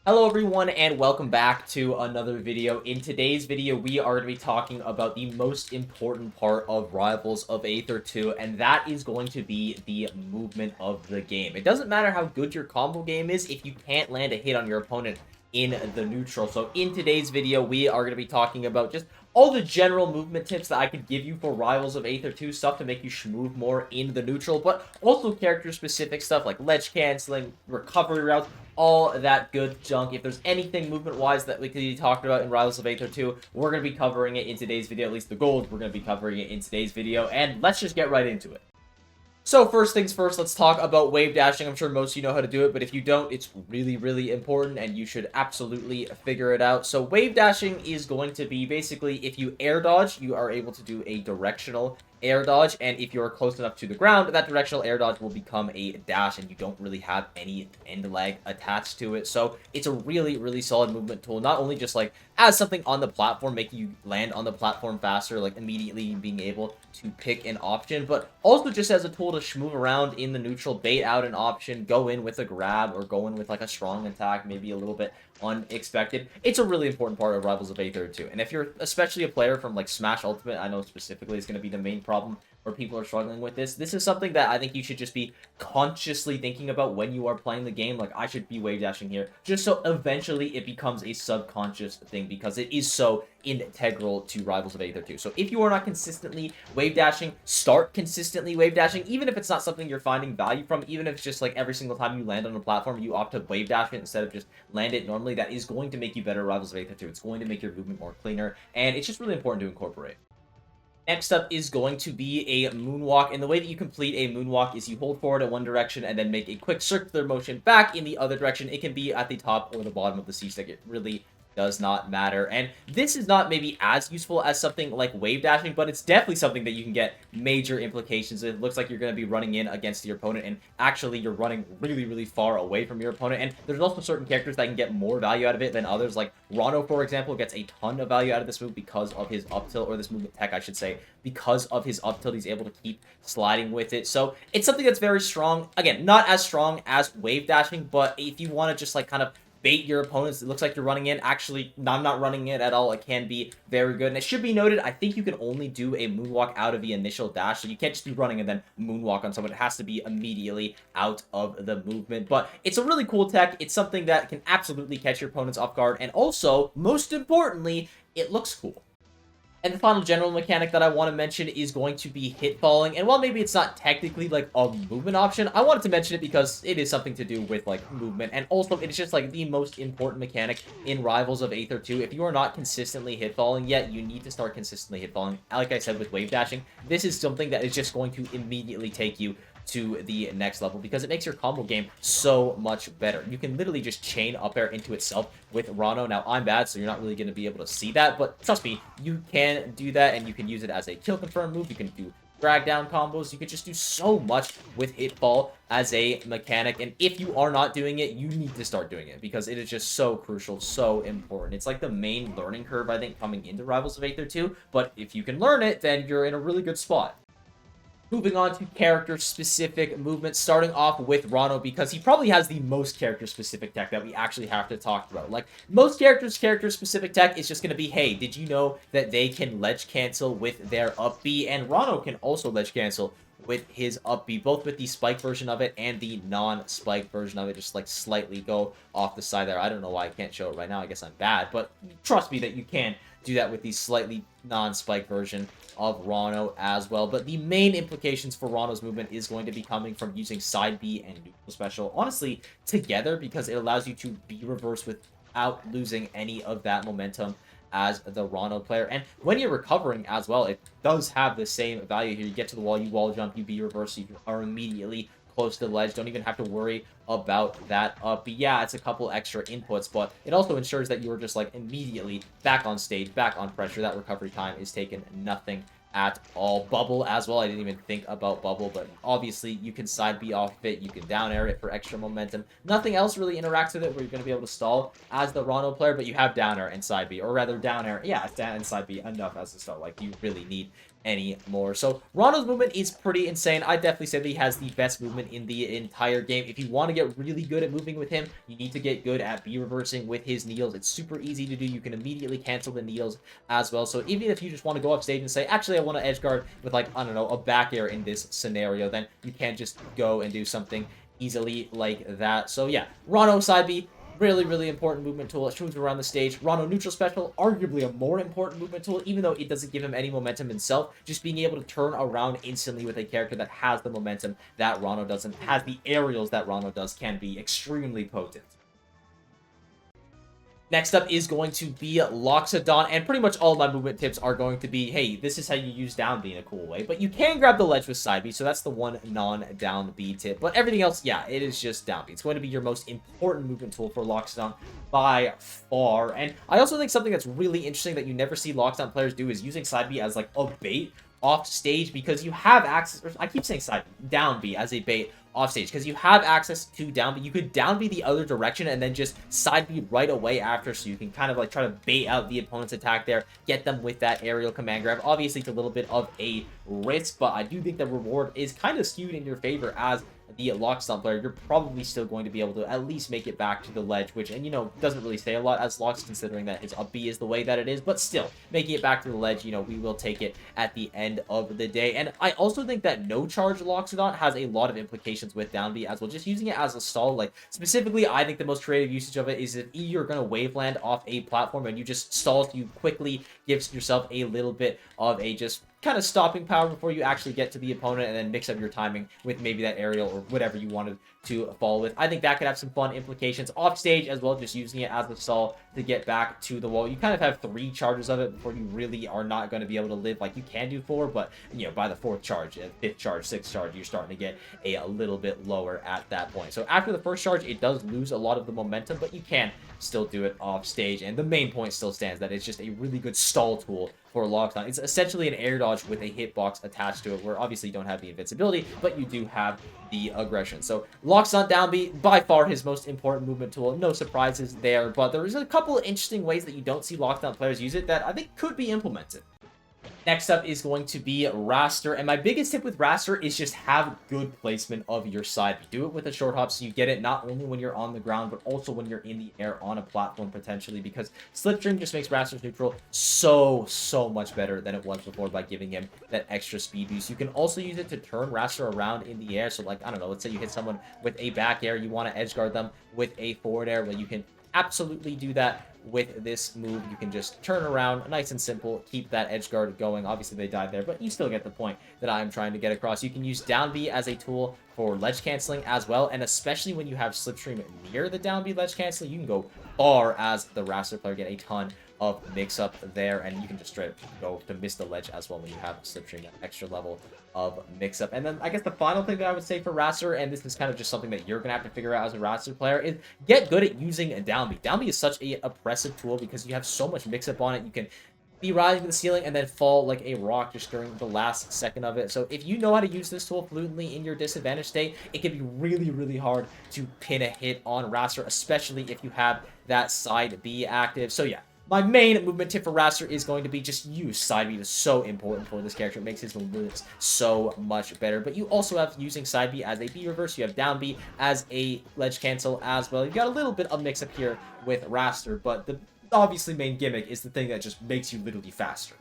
Hello everyone and welcome back to another video. In today's video, we are going to be talking about the most important part of Rivals of Aether 2, and that is going to be the movement of the game. It doesn't matter how good your combo game is if you can't land a hit on your opponent in the neutral. So in today's video, we are going to be talking about just all the general movement tips that I could give you for Rivals of Aether 2 stuff to make you move more in the neutral, but also character-specific stuff like ledge canceling, recovery routes, all that good junk. If there's anything movement-wise that we could be talking about in Rivals of Aether 2, we're going to be covering it in today's video. At least the goal is we're going to be covering it in today's video, and let's just get right into it. So first things first, let's talk about wave dashing. I'm sure most of you know how to do it, but if you don't, it's really, really important, and you should absolutely figure it out. So wave dashing is going to be basically, if you air dodge, you are able to do a directional air dodge, and if you're close enough to the ground, that directional air dodge will become a dash, and you don't really have any end lag attached to it. So it's a really, really solid movement tool, not only just like as something on the platform, making you land on the platform faster, like immediately being able to pick an option, but also just as a tool to move around in the neutral, bait out an option, go in with a grab, or go in with like a strong attack, maybe a little bit unexpected. It's a really important part of Rivals of Aether 2. And if you're especially a player from like Smash Ultimate, I know specifically is going to be the main problem where people are struggling with this. This is something that I think you should just be consciously thinking about when you are playing the game. Like, I should be wave dashing here, just so eventually it becomes a subconscious thing, because it is so integral to Rivals of Aether 2. So if you are not consistently wave dashing, start consistently wave dashing, even if it's not something you're finding value from, even if it's just like every single time you land on a platform, you opt to wave dash it instead of just land it normally. That is going to make you better Rivals of Aether 2. It's going to make your movement more cleaner, and it's just really important to incorporate. Next up is going to be a Moonwalk, and the way that you complete a Moonwalk is you hold forward in one direction and then make a quick circular motion back in the other direction. It can be at the top or the bottom of the C-stick. It really does not matter. And this is not maybe as useful as something like wave dashing, but it's definitely something that you can get major implications. It looks like you're going to be running in against your opponent, and actually you're running really, really far away from your opponent. And there's also certain characters that can get more value out of it than others. Like Ranno, for example, gets a ton of value out of this move because of his up tilt, or this movement tech, I should say. Because of his up tilt, he's able to keep sliding with it. So it's something that's very strong. Again, not as strong as wave dashing, but if you want to just like kind of bait your opponents, it looks like you're running in. Actually, I'm not running it at all. It can be very good. And it should be noted, I think you can only do a Moonwalk out of the initial dash. So you can't just be running and then Moonwalk on someone. It has to be immediately out of the movement. But it's a really cool tech. It's something that can absolutely catch your opponents off guard. And also, most importantly, it looks cool. And the final general mechanic that I want to mention is going to be Hitfalling. And while maybe it's not technically like a movement option, I wanted to mention it because it is something to do with like movement. And also it's just like the most important mechanic in Rivals of Aether 2. If you are not consistently Hitfalling yet, you need to start consistently Hitfalling. Like I said with wave dashing, this is something that is just going to immediately take you to the next level, because it makes your combo game so much better. You can literally just chain up air into itself with Ranno. Now, I'm bad, so you're not really going to be able to see that, but trust me, you can do that, and you can use it as a kill confirm move. You can do drag down combos. You can just do so much with Hitfall as a mechanic, and if you are not doing it, you need to start doing it, because it is just so crucial, so important. It's like the main learning curve, I think, coming into Rivals of Aether 2, but if you can learn it, then you're in a really good spot. Moving on to character-specific movements, starting off with Ranno, because he probably has the most character-specific tech that we actually have to talk about. Like, most character-specific tech is just going to be, hey, did you know that they can ledge cancel with their up B? And Ranno can also ledge cancel with his up B, both with the spike version of it and the non-spike version of it. Just like slightly go off the side there. I don't know why I can't show it right now. I guess I'm bad, but trust me that you can do that with the slightly non-spike version of Ranno as well. But the main implications for Ranno's movement is going to be coming from using side B and neutral special, honestly, together, because it allows you to be reversed without losing any of that momentum as the Ranno player. And when you're recovering as well, it does have the same value here. You get to the wall, you wall jump, you be reversed, so you are immediately close to the ledge. Don't even have to worry about that up. But yeah, it's a couple extra inputs, but it also ensures that you are just like immediately back on stage, back on pressure. That recovery time is taken nothing at all. Bubble as well. I didn't even think about bubble, but obviously you can side B off it. You can down air it for extra momentum. Nothing else really interacts with it where you're going to be able to stall as the Ranno player, but you have down air and side B, or rather down air. Yeah, down and side B enough as a stall. Like, you really need anymore. So Ranno's movement is pretty insane. I definitely say that he has the best movement in the entire game. If you want to get really good at moving with him, you need to get good at B-reversing with his Needles. It's super easy to do. You can immediately cancel the Needles as well. So even if you just want to go up stage and say, actually, I want to edge guard with, like, I don't know, a back air in this scenario, then you can't just go and do something easily like that. So yeah, Ranno side B, really, really important movement tool. It moves around the stage. Ranno neutral special, arguably a more important movement tool, even though it doesn't give him any momentum himself. Just being able to turn around instantly with a character that has the momentum that Ranno doesn't, has the aerials that Ranno does, can be extremely potent. Next up is going to be Loxodont, and pretty much all my movement tips are going to be, hey, this is how you use down B in a cool way, but you can grab the ledge with side B, so that's the one non-down B tip, but everything else, yeah, it is just down B. It's going to be your most important movement tool for Loxodont by far, and I also think something that's really interesting that you never see Loxodont players do is using side B as, like, a bait off stage, because you have access, or I keep saying side B, down B as a bait off stage, because you have access to down B. You could down B the other direction and then just side B right away after, so you can kind of like try to bait out the opponent's attack there, get them with that aerial command grab. Obviously, it's a little bit of a risk, but I do think the reward is kind of skewed in your favor as the Loxodont player. You're probably still going to be able to at least make it back to the ledge, which, and you know, doesn't really say a lot as Lox, considering that his up B is the way that it is, but still, making it back to the ledge, you know, we will take it at the end of the day. And I also think that no charge Loxodont has a lot of implications with down B as well, just using it as a stall. Like, specifically, I think the most creative usage of it is if you're going to waveland off a platform and you just stall, so you quickly gives yourself a little bit of a just kind of stopping power before you actually get to the opponent, and then mix up your timing with maybe that aerial or whatever you wanted to follow with. I think that could have some fun implications off stage as well, just using it as a stall to get back to the wall. You kind of have 3 charges of it before you really are not going to be able to live. Like, you can do 4, but, you know, by the 4th charge, 5th charge, 6th charge, you're starting to get a little bit lower at that point. So after the first charge, it does lose a lot of the momentum, but you can still do it off stage, and the main point still stands that it's just a really good stall tool for Loxodont. It's essentially an air dodge with a hitbox attached to it, where obviously you don't have the invincibility, but you do have the aggression. So Loxodont down B, by far his most important movement tool. No surprises there, but there is a couple of interesting ways that you don't see Loxodont players use it that I think could be implemented. Next up is going to be Wrastor, and my biggest tip with Wrastor is just have good placement of your side. Do it with a short hop so you get it not only when you're on the ground, but also when you're in the air on a platform potentially, because Slipstream just makes Wrastor's neutral so much better than it was before by giving him that extra speed boost. You can also use it to turn Wrastor around in the air, so like, I don't know, let's say you hit someone with a back air, you want to edge guard them with a forward air, well, you can absolutely do that with this move. You can just turn around, nice and simple, keep that edge guard going. Obviously, they died there, but you still get the point that I'm trying to get across. You can use down B as a tool for ledge canceling as well, and especially when you have Slipstream near the down B ledge canceling, you can go far as the Wrastor player, get a ton of mix-up there, and you can just straight up go to miss the ledge as well when you have Slipstream, that extra level of mix-up. And then I guess the final thing that I would say for Wrastor, and this is kind of just something that you're going to have to figure out as a Wrastor player, is get good at using a down B. Down B is such a oppressive tool because you have so much mix-up on it. You can be rising to the ceiling and then fall like a rock just during the last second of it. So if you know how to use this tool fluently in your disadvantage state, it can be really hard to pin a hit on Wrastor, especially if you have that side B active. So yeah, my main movement tip for Wrastor is going to be just use side B. It is so important for this character. It makes his movements so much better. But you also have using side B as a B reverse. You have down B as a ledge cancel as well. You've got a little bit of mix up here with Wrastor, but the obviously main gimmick is the thing that just makes you literally faster.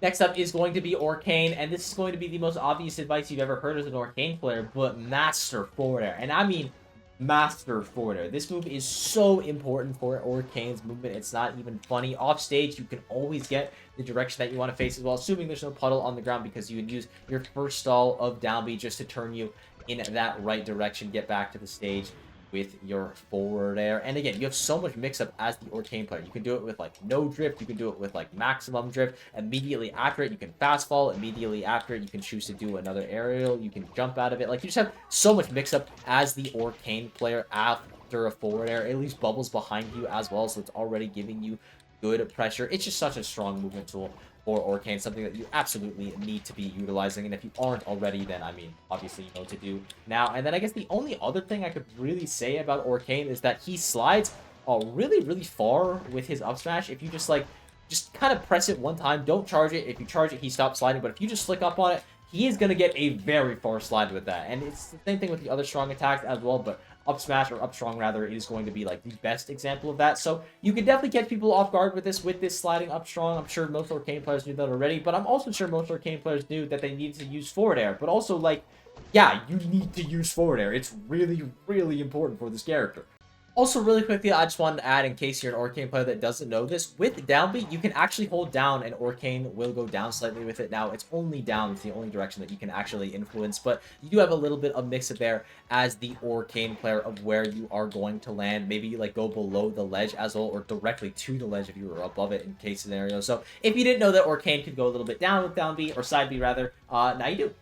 Next up is going to be Orcane, and this is going to be the most obvious advice you've ever heard as an Orcane player, but master forward air. And I mean master forward air. This move is so important for Orcane's movement. It's not even funny. Off stage, you can always get the direction that you want to face as well, assuming there's no puddle on the ground, because you can use your first stall of down B just to turn you in that right direction, get back to the stage with your forward air. And again, you have so much mix-up as the Orcane player. You can do it with like no drift, you can do it with like maximum drift. Immediately after it, you can fast fall. Immediately after it, you can choose to do another aerial. You can jump out of it. Like, you just have so much mix-up as the Orcane player after a forward air. It leaves bubbles behind you as well, so it's already giving you good pressure. It's just such a strong movement tool for Orcane, something that you absolutely need to be utilizing. And if you aren't already, then, I mean, obviously you know what to do now. And then I guess the only other thing I could really say about Orcane is that he slides really far with his up smash. If you just, like, just kind of press it one time. Don't charge it. If you charge it, he stops sliding. But if you just flick up on it, he is going to get a very far slide with that. And it's the same thing with the other strong attacks as well, but up smash, or up strong rather, is going to be like the best example of that. So you can definitely catch people off guard with this sliding up strong. I'm sure most Orcane players knew that already, but I'm also sure most Orcane players knew that they needed to use forward air. But also, like, yeah, you need to use forward air. It's really, really important for this character. Also, really quickly, I just wanted to add, in case you're an Orcane player that doesn't know this, with down B, you can actually hold down, and Orcane will go down slightly with it. Now, it's only down. It's the only direction that you can actually influence, but you do have a little bit of mix-up there as the Orcane player of where you are going to land. Maybe you, like, go below the ledge as well, or directly to the ledge if you were above it in case scenario. So, if you didn't know that Orcane could go a little bit down with down B, or side B, rather, now you do.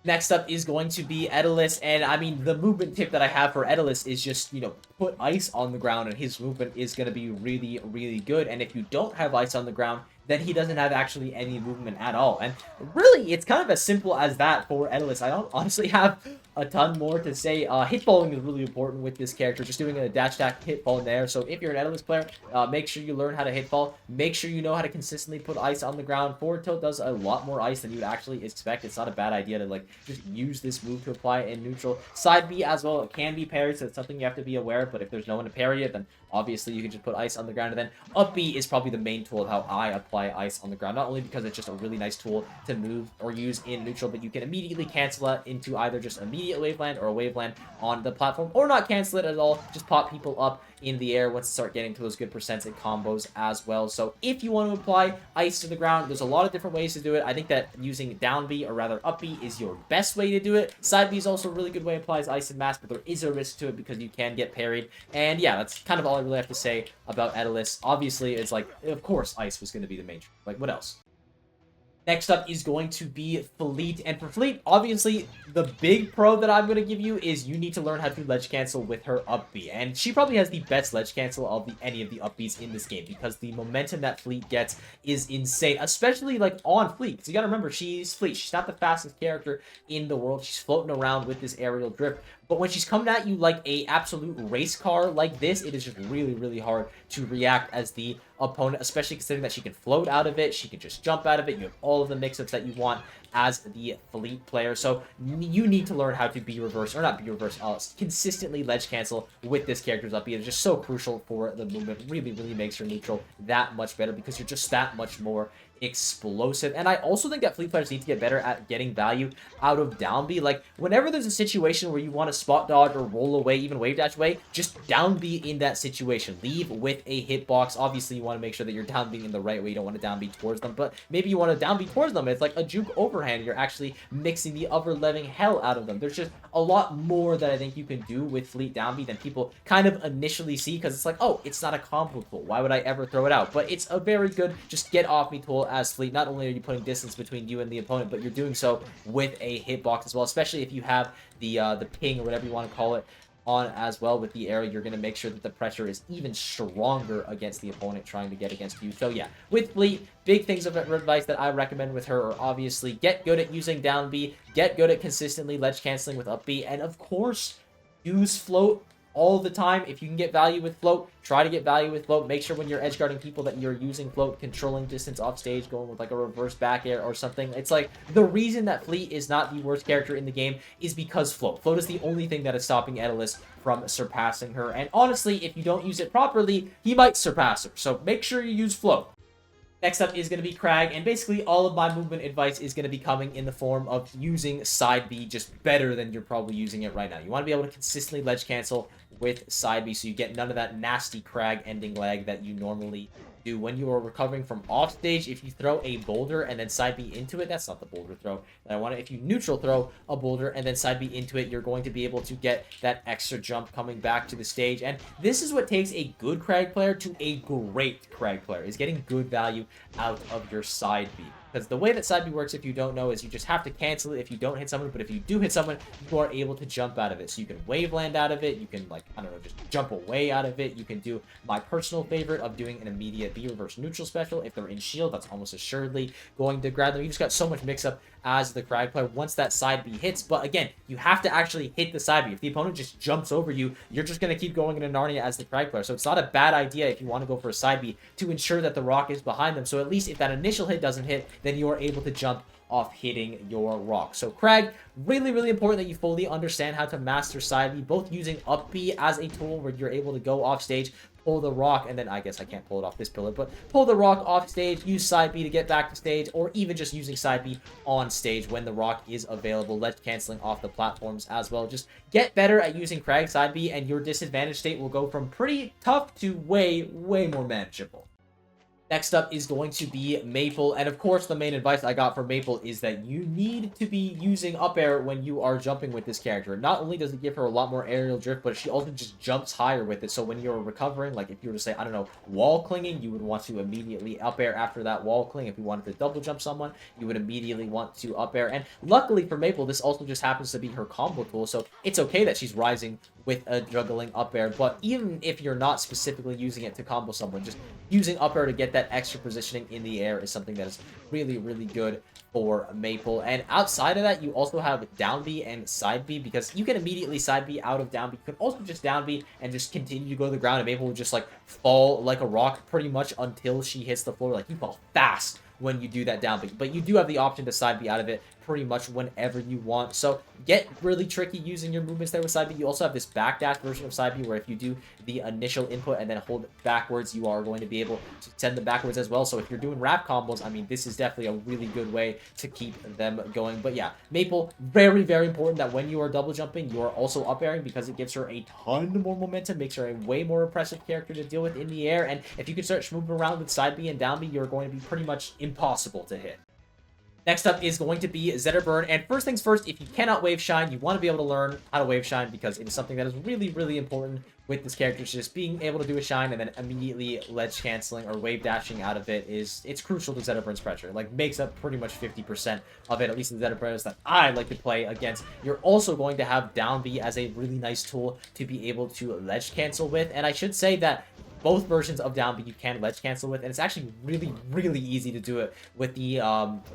Next up is going to be Etalus, and I mean, the movement tip that I have for Etalus is just, you know, put ice on the ground, and his movement is going to be really, really good. And if you don't have ice on the ground, then he doesn't have actually any movement at all. And really, it's kind of as simple as that for Etalus. I don't honestly have a ton more to say. Hitfalling is really important with this character, just doing a dash attack hitfall in there. So if you're an Etalus player, make sure you learn how to hitfall. Make sure you know how to consistently put ice on the ground. Forward tilt does a lot more ice than you would actually expect. It's not a bad idea to, like, just use this move to apply it in neutral. Side B as well, it can be parried, so it's something you have to be aware of. But if there's no one to parry it, then obviously you can just put ice on the ground. And then up B is probably the main tool of how I apply ice on the ground. Not only because it's just a really nice tool to move or use in neutral, but you can immediately cancel it into either just immediate waveland or a waveland on the platform, or not cancel it at all. Just pop people up in the air once you start getting to those good percents and combos as well. So if you want to apply ice to the ground, there's a lot of different ways to do it. I think that using down B, or rather up B, is your best way to do it. Side B is also a really good way to apply ice and mask, but there is a risk to it because you can get parried. And yeah, that's kind of all I really have to say about Etalus. Obviously, it's like, of course, ice was going to be the main trick. Like, what else? Next up is going to be Fleet, and for Fleet, obviously, the big pro that I'm going to give you is you need to learn how to ledge cancel with her up B, and she probably has the best ledge cancel of any of the up Bs in this game, because the momentum that Fleet gets is insane, especially, like, on Fleet, because you gotta remember, she's Fleet, she's not the fastest character in the world, she's floating around with this aerial drift, but when she's coming at you like a absolute race car like this, it is just really, really hard to react as the opponent, especially considering that she can float out of it, she can just jump out of it, you have all of the mix-ups that you want as the Fleet player. So you need to learn how to be reverse, or not be reverse, consistently ledge cancel with this character's up B. It's just so crucial for the movement. Really, really makes your neutral that much better because you're just that much more explosive. And I also think that Fleet players need to get better at getting value out of down B. Like, whenever there's a situation where you want to spot dodge or roll away, even wave dash away, just down B in that situation. Leave with a hitbox. Obviously, you want to make sure that you're down B in the right way. You don't want to down B towards them, but maybe you want to down B towards them. It's like a juke overhand. You're actually mixing the upper living hell out of them. There's just a lot more that I think you can do with Fleet down B than people kind of initially see, because it's like, oh, it's not a combo tool. Why would I ever throw it out? But it's a very good just get off me tool as Fleet. Not only are you putting distance between you and the opponent, but you're doing so with a hitbox as well, especially if you have the ping, or whatever you want to call it, on as well with the arrow. You're going to make sure that the pressure is even stronger against the opponent trying to get against you. So yeah, with Fleet, big things of advice that I recommend with her are obviously get good at using down B, get good at consistently ledge canceling with up B, and of course, use float all the time. If you can get value with float, try to get value with float. Make sure when you're edge guarding people that you're using float, controlling distance off stage, going with like a reverse back air or something. It's like the reason that Fleet is not the worst character in the game is because float. Float is the only thing that is stopping Etalus from surpassing her. And honestly, if you don't use it properly, he might surpass her. So make sure you use float. Next up is going to be Kragg, and basically all of my movement advice is going to be coming in the form of using side B just better than you're probably using it right now. You want to be able to consistently ledge cancel with side B so you get none of that nasty Kragg ending lag that you normally do when you are recovering from off stage. If you throw a boulder and then side B into it, that's not the boulder throw that I want. If you neutral throw a boulder and then side B into it, you're going to be able to get that extra jump coming back to the stage. And this is what takes a good Kragg player to a great Kragg player, is getting good value out of your side B. Because the way that side B works, if you don't know, is you just have to cancel it if you don't hit someone, but if you do hit someone, you are able to jump out of it. So you can wave land out of it, you can, like, I don't know, just jump away out of it. You can do my personal favorite of doing an immediate B reverse neutral special. If they're in shield, that's almost assuredly going to grab them. You just got so much mix-up as the Kragg player once that side B hits. But again, you have to actually hit the side B. If the opponent just jumps over you, you're just going to keep going into Narnia as the Kragg player. So it's not a bad idea if you want to go for a side B to ensure that the rock is behind them. So at least if that initial hit doesn't hit, then you are able to jump off hitting your rock. So Kragg, really, really important that you fully understand how to master side B, both using up B as a tool where you're able to go off stage, pull the rock, and then I guess I can't pull it off this pillar, but pull the rock off stage, use side B to get back to stage, or even just using side B on stage when the rock is available, ledge canceling off the platforms as well. Just get better at using Kragg side B, and your disadvantage state will go from pretty tough to way, way more manageable. Next up is going to be Maypul, and of course the main advice I got for Maypul is that you need to be using up air when you are jumping with this character. Not only does it give her a lot more aerial drift, but she also just jumps higher with it. So when you're recovering, like if you were to say, I don't know, wall clinging, you would want to immediately up air after that wall cling. If you wanted to double jump someone, you would immediately want to up air. And luckily for Maypul, this also just happens to be her combo tool, so it's okay that she's rising with a juggling up air. But even if you're not specifically using it to combo someone, just using up air to get that extra positioning in the air is something that is really, really good for Maypul. And outside of that, you also have down B and side B, because you can immediately side B out of down B. You can also just down B and just continue to go to the ground, and Maypul will just like fall like a rock pretty much until she hits the floor. Like, you fall fast when you do that down B, but you do have the option to side B out of it pretty much whenever you want. So get really tricky using your movements there with side B. You also have this backdash version of side B, where if you do the initial input and then hold it backwards, you are going to be able to send them backwards as well. So if you're doing wrap combos, I mean, this is definitely a really good way to keep them going. But yeah, Maypul, very, very important that when you are double jumping, you are also up airing, because it gives her a ton more momentum, makes her a way more oppressive character to deal with in the air. And if you can start moving around with side B and down B, you're going to be pretty much impossible to hit. Next up is going to be Zetterburn, and first things first, if you cannot wave shine, you want to be able to learn how to wave shine, because it is something that is really, really important with this character. So just being able to do a shine and then immediately ledge canceling or wave dashing out of it it's crucial to Zetterburn's pressure. Like, makes up pretty much 50% of it, at least in the Zetterburns that I like to play against. You're also going to have down B as a really nice tool to be able to ledge cancel with, and I should say that both versions of down B you can ledge cancel with, and it's actually really, really easy to do it with the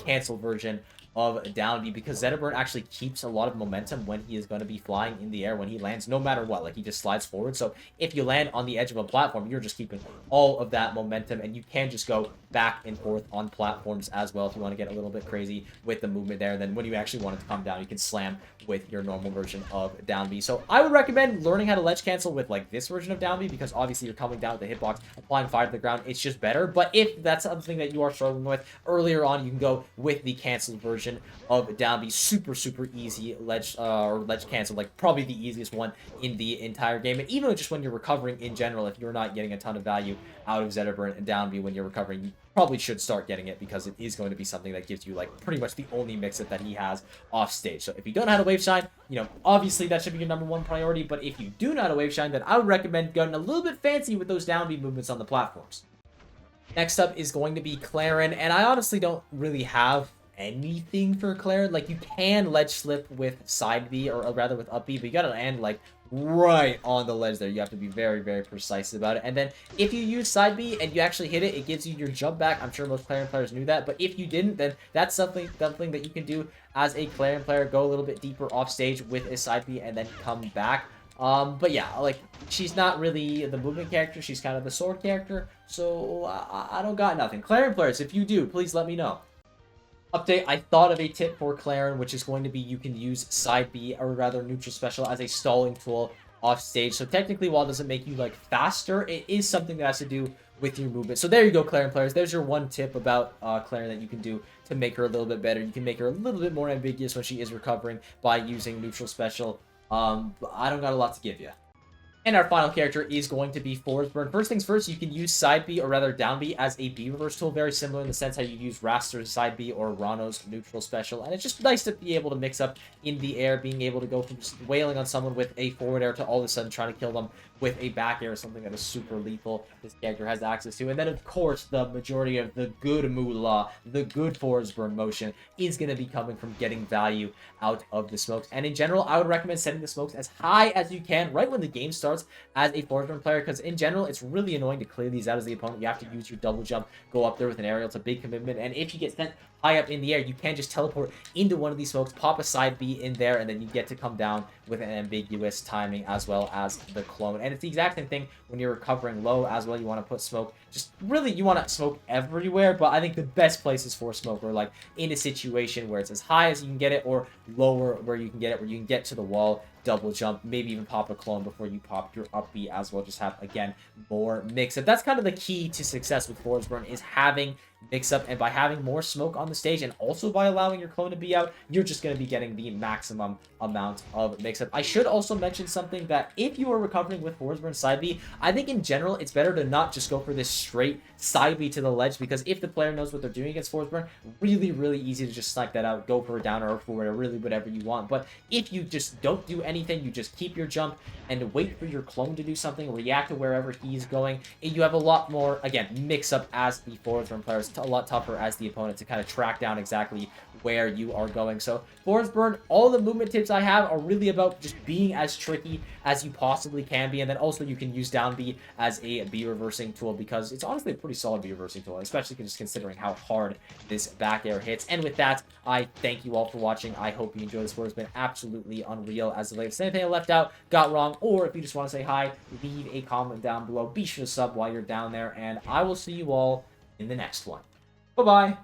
cancel version of down B, because Zetterburn actually keeps a lot of momentum when he is going to be flying in the air when he lands, no matter what. Like, he just slides forward. So if you land on the edge of a platform, you're just keeping all of that momentum, and you can just go back and forth on platforms as well if you want to get a little bit crazy with the movement there. And then when you actually want it to come down, you can slam with your normal version of down B. So I would recommend learning how to ledge cancel with like this version of down B, because obviously you're coming down with the hitbox, applying fire to the ground. It's just better. But if that's something that you are struggling with earlier on, you can go with the canceled version of down B. Super, super easy ledge or ledge cancel, like probably the easiest one in the entire game. And even just when you're recovering in general, if you're not getting a ton of value out of Zetterburn and down B when you're recovering, you probably should start getting it, because it is going to be something that gives you like pretty much the only mix-up that he has off stage. So if you don't know how to wave shine, you know, obviously that should be your #1 priority. But if you do know how to wave shine, then I would recommend getting a little bit fancy with those down B movements on the platforms. Next up is going to be Clairen, and I honestly don't really have anything for Clairen. Like, you can ledge slip with side B, or rather with up B, but you gotta land like right on the ledge there. You have to be very, very precise about it. And then if you use side B and you actually hit it, it gives you your jump back. I'm sure most Clairen players knew that, but if you didn't, then that's something that you can do as a Clairen player. Go a little bit deeper off stage with a side B and then come back. But yeah, like, she's not really the movement character, she's kind of the sword character, so I don't got nothing. Clairen players, if you do, please let me know. Update, I thought of a tip for Clairen, which is going to be you can use side B, or rather neutral special, as a stalling tool off stage. So technically, while it doesn't make you like faster, it is something that has to do with your movement. So there you go, Clairen players. There's your one tip about Clairen that you can do to make her a little bit better. You can make her a little bit more ambiguous when she is recovering by using neutral special. But I don't got a lot to give you. And our final character is going to be Forsburn. First things first, you can use side B, or rather down B, as a B reverse tool, very similar in the sense how you use Wrastor's side B or Ranno's neutral special. And it's just nice to be able to mix up in the air, being able to go from just wailing on someone with a forward air to all of a sudden trying to kill them with a back air, something that is super lethal this character has access to. And then, of course, the majority of the good moolah, the good Forsburn motion, is going to be coming from getting value out of the smokes. And in general, I would recommend setting the smokes as high as you can right when the game starts as a Forsburn player, because in general, it's really annoying to clear these out as the opponent. You have to use your double jump, go up there with an aerial. It's a big commitment. And if you get sent high up in the air, you can just teleport into one of these smokes, pop a side B in there, and then you get to come down with an ambiguous timing as well as the clone. And it's the exact same thing when you're recovering low as well. You want to put smoke, just really, you want to smoke everywhere, but I think the best place is for smoke, or like in a situation where it's as high as you can get it, or lower where you can get it, where you can get to the wall, double jump, maybe even pop a clone before you pop your up B as well. Just have, again, more mix-up. That's kind of the key to success with Forsburn, is having mix-up, and by having more smoke on the stage and also by allowing your clone to be out, you're just going to be getting the maximum amount of mix-up. I should also mention something, that if you are recovering with Forsburn side B, I think in general it's better to not just go for this straight side B to the ledge, because if the player knows what they're doing against Forsburn, really easy to just snipe that out, go for a downer or forward, or really whatever you want. But if you just don't do anything, you just keep your jump and wait for your clone to do something, react to wherever he's going, you have a lot more, again, mix-up as the Forsburn player. It's a lot tougher as the opponent to kind of track down exactly where you are going. So Forsburn, all the movement tips I have are really about just being as tricky as you possibly can be, and then also you can use down B as a B reversing tool, because it's honestly a pretty solid B reversing tool, especially just considering how hard this back air hits. And with that, I thank you all for watching. I hope you enjoyed this video. It's been absolutely unreal as of late. If there's anything I left out, got wrong, or if you just want to say hi, leave a comment down below. Be sure to sub while you're down there, and I will see you all in the next one. Bye-bye.